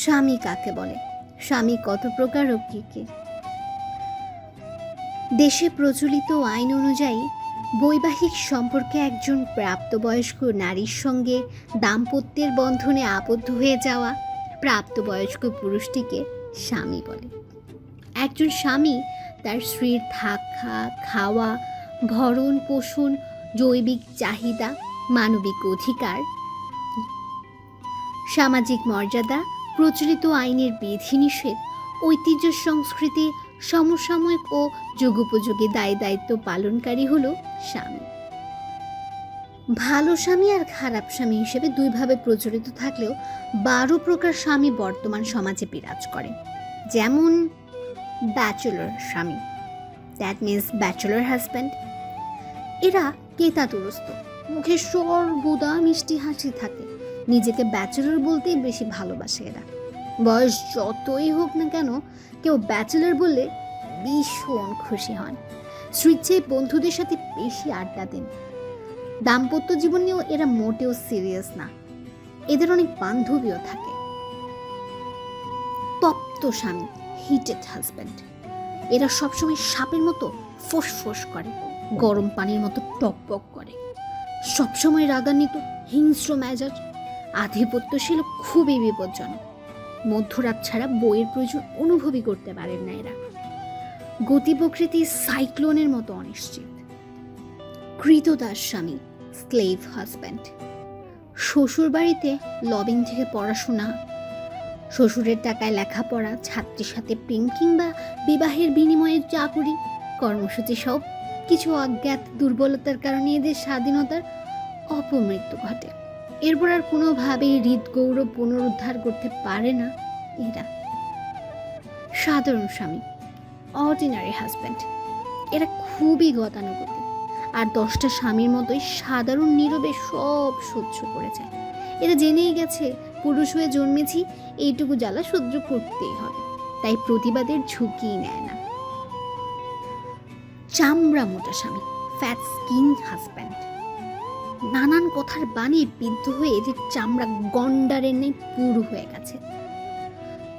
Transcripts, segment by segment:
স্বামী কাকে বলে? স্বামী কত প্রকার ও কি কি? দেশে প্রচলিত আইন অনুযায়ী বৈবাহিক সম্পর্কে একজন প্রাপ্তবয়স্ক নারীর সঙ্গে দাম্পত্যের বন্ধনে আবদ্ধ হয়ে যাওয়া প্রাপ্তবয়স্ক পুরুষটিকে স্বামী বলে। একজন স্বামী তার স্ত্রীর থাকা, খাওয়া, ভরণ পোষণ, জৈবিক চাহিদা, মানবিক অধিকার, সামাজিক মর্যাদা, প্রচলিত আইনের বিধিনিষেধ, ঐতিহ্য, সংস্কৃতি, সমসাময়িক ও যুগোপযোগী দায় দায়িত্ব পালনকারী হল স্বামী। ভালো স্বামী আর খারাপ স্বামী হিসেবে দুইভাবে প্রচলিত থাকলেও 12 প্রকার স্বামী বর্তমান সমাজে বিরাজ করে। যেমন ব্যাচেলর স্বামী, দ্যাট মিনস ব্যাচেলর হাজব্যান্ড। এরা কেতাদুরস্ত, মুখে সর্বদা মিষ্টি হাসি থাকে, নিজেকে ব্যাচেলর বলতেই বেশি ভালোবাসে এরা। বয়স যতই হোক না কেন, কেউ ব্যাচেলর বললে ভীষণ খুশি হন। স্ত্রীর চেয়ে বন্ধুদের সাথে বেশি আড্ডা দেন। দাম্পত্য জীবন নিয়েও এরা মোটেও সিরিয়াস না, এদের অনেক বান্ধবীও থাকে। তপ্ত স্বামী, হিটেড হাজব্যান্ড। এরা সবসময় সাপের মতো ফোঁস করে, গরম পানির মতো টকবক করে, সবসময় রাগান্বিত, হিংস্র মেজাজ, আধিপত্যশীল, খুবই বিপজ্জনক। মধ্যরাত ছাড়া বইয়ের প্রয়োজন অনুভবই করতে পারেন না এরা। গতি প্রকৃতি সাইক্লোনের মতো অনিশ্চিত। কৃতদাস স্বামী, স্লেভ হাজব্যান্ড। শ্বশুর বাড়িতে লবিং থেকে পড়াশোনা, শ্বশুরের টাকায় লেখাপড়া, ছাত্রীর সাথে প্রেম কিংবা বিবাহের বিনিময়ে চাকুরি, কর্মসূচি, সব কিছু অজ্ঞাত দুর্বলতার কারণে এদের স্বাধীনতার অপমৃত্যু ঘটে। এরপর আর কোনোভাবেই হৃদগৌরব পুনরুদ্ধার করতে পারে না এরা। সাধারণ স্বামী, অর্ডিনারি হাজব্যান্ড। এরা খুবই গতানুগতিক আর 10টা স্বামীর মতোই সাধারণ, নীরবে সব সহ্য করে যায়। এরা জেনেই গেছে পুরুষ হয়ে জন্মেছি, এইটুকু জ্বালা সহ্য করতেই হবে, তাই প্রতিবাদের ঝুঁকিই নেয় না। চামড়া মোটা স্বামী, ফ্যাট স্কিন হাজব্যান্ড। নানান কথার বাণী বিদ্ধ হয়ে এদের চামড়া গন্ডারের নেই পুরু হয়ে গেছে।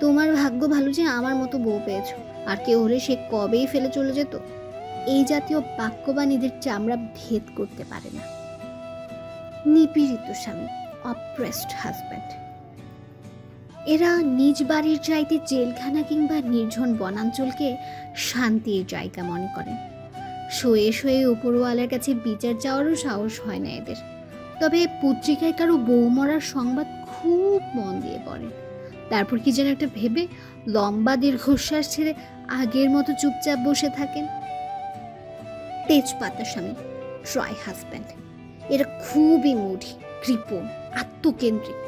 তোমার ভাগ্য ভালো যে আমার মতো বউ পেয়েছো, আর কেউ হলে সে কবেই ফেলে চলে যেত। এই জাতীয় বাক্যবাণ এদের চামড়া ভেদ করতে পারে না। নিপীড়িত স্বামী, অপ্রেসড হাজব্যান্ড। এরা নিজ বাড়ির চাইতে জেলখানা কিংবা নির্জন বনাঞ্চলকে শান্তির জায়গা মনে করেন। শোয়ে শোয়ে উপরওয়ালার কাছে বিচার চাওয়ারও সাহস হয় না এদের। তবে পত্রিকায় কারো বউ মরার সংবাদ খুব মন দিয়ে পড়ে, তারপর কি যেন একটা ভেবে লম্বা দীর্ঘশ্বাস ছেড়ে আগের মতো চুপচাপ বসে থাকেন। তেজপাতা স্বামী, ট্রাই হাজব্যান্ড। এরা খুবই মুডি, কৃপণ, আত্মকেন্দ্রিক।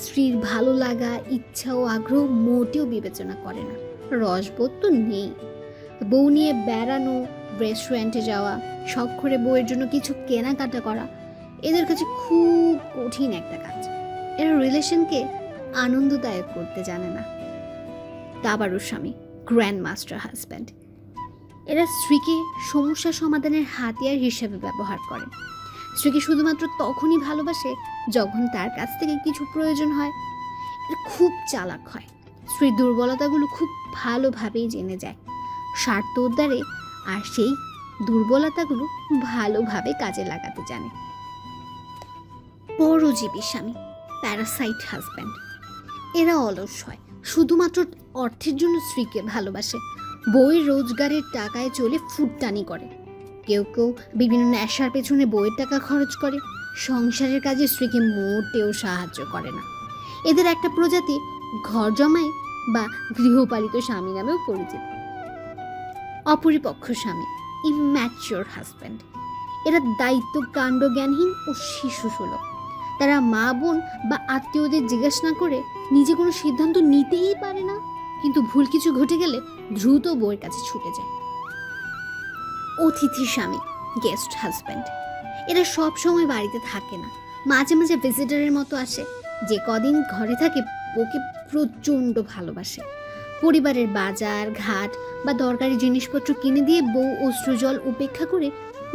স্ত্রীর ভালো লাগা, ইচ্ছা ও আগ্রহ মোটেও বিবেচনা করে না, রসবোধ তো নেই। বউ নিয়ে বেড়ানো, রেস্টুরেন্টে যাওয়া, শখ করে বউয়ের জন্য কিছু কেনাকাটা করা এদের কাছে খুব কঠিন একটা কাজ। এরা রিলেশনকে আনন্দদায়ক করতে জানে না। দাবারু স্বামী, গ্র্যান্ড মাস্টার হাজব্যান্ড। এরা স্ত্রীকে সমস্যা সমাধানের হাতিয়ার হিসেবে ব্যবহার করে। স্ত্রীকে শুধুমাত্র তখনই ভালোবাসে যখন তার কাছ থেকে কিছু প্রয়োজন হয়। এরা খুব চালাক হয়, স্ত্রীর দুর্বলতাগুলো খুব ভালোভাবেই জেনে যায় স্বার্থ উদ্ধারে, আর সেই দুর্বলতাগুলো ভালোভাবে কাজে লাগাতে জানে। পরজীবী স্বামী, প্যারাসাইট হাজব্যান্ড। এরা অলস হয়, শুধুমাত্র অর্থের জন্য স্ত্রীকে ভালোবাসে। বউয়ের রোজগারের টাকায় চলে ফুটটানি করে। কেউ কেউ বিভিন্ন নেশার পেছনে বউয়ের টাকা খরচ করে, সংসারের কাজে স্ত্রীকে মোটেও সাহায্য করে না। এদের একটা প্রজাতি ঘর জমাই বা গৃহপালিত স্বামী নামেও পরিচিত। অপরিপক্ষ স্বামী, ইম্যাচিওর হাজব্যান্ড। এরা দায়িত্ব কাণ্ডজ্ঞানহীন ও শিশুসুলভ। তারা মা বোন বা আত্মীয়দের জিজ্ঞেস না করে নিজে কোনো সিদ্ধান্ত নিতেই পারে না, কিন্তু ভুল কিছু ঘটে গেলে দ্রুত বউয়ের কাছে ছুটে যায়। অতিথি স্বামী, গেস্ট হাজব্যান্ড। এরা সব সময় বাড়িতে থাকে না, মাঝে মাঝে ভিজিটরের মতো আসে। যে কদিন ঘরে থাকে বউকে প্রচণ্ড ভালোবাসে। পরিবারের বাজার ঘাট বা দরকারি জিনিসপত্র কিনে দিয়ে বউ অশ্রুজল উপেক্ষা করে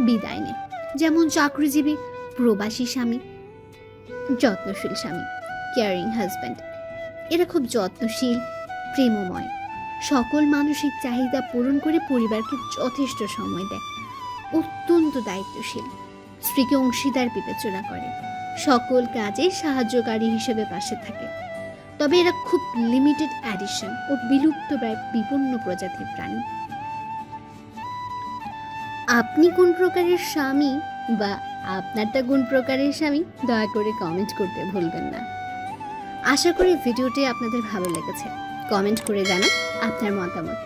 বিদায় নেয়। যেমন চাকরিজীবী প্রবাসী স্বামী, যত্নশীল স্বামী, কেয়ারিং হাজব্যান্ড। এরা খুব যত্নশীল, প্রেমময়, সকল মানসিক চাহিদা পূরণ করে পরিবারকে যথেষ্ট সময় দেয়, অত্যন্ত দায়িত্বশীল, স্ত্রীকে অংশীদার বিবেচনা করে, সকল কাজে সাহায্যকারী হিসেবে পাশে থাকে। তবে এরা খুব লিমিটেড অ্যাডিশন ও বিলুপ্ত প্রায় বিপন্ন প্রজাতির প্রাণী। আপনি কোন প্রকারের স্বামী বা আপনারটা কোন প্রকারের স্বামী দয়া করে কমেন্ট করতে ভুলবেন না। আশা করি ভিডিওটি আপনাদের ভালো লেগেছে। কমেন্ট করে জানান আপনার মতামত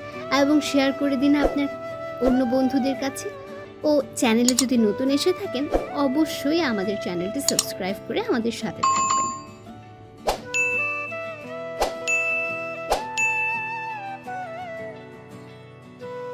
এবং শেয়ার করে দিন আপনার অন্য বন্ধুদের কাছে। ও চ্যানেলে যদি নতুন এসে থাকেন অবশ্যই আমাদের চ্যানেলটি সাবস্ক্রাইব করে আমাদের সাথে থাকবেন।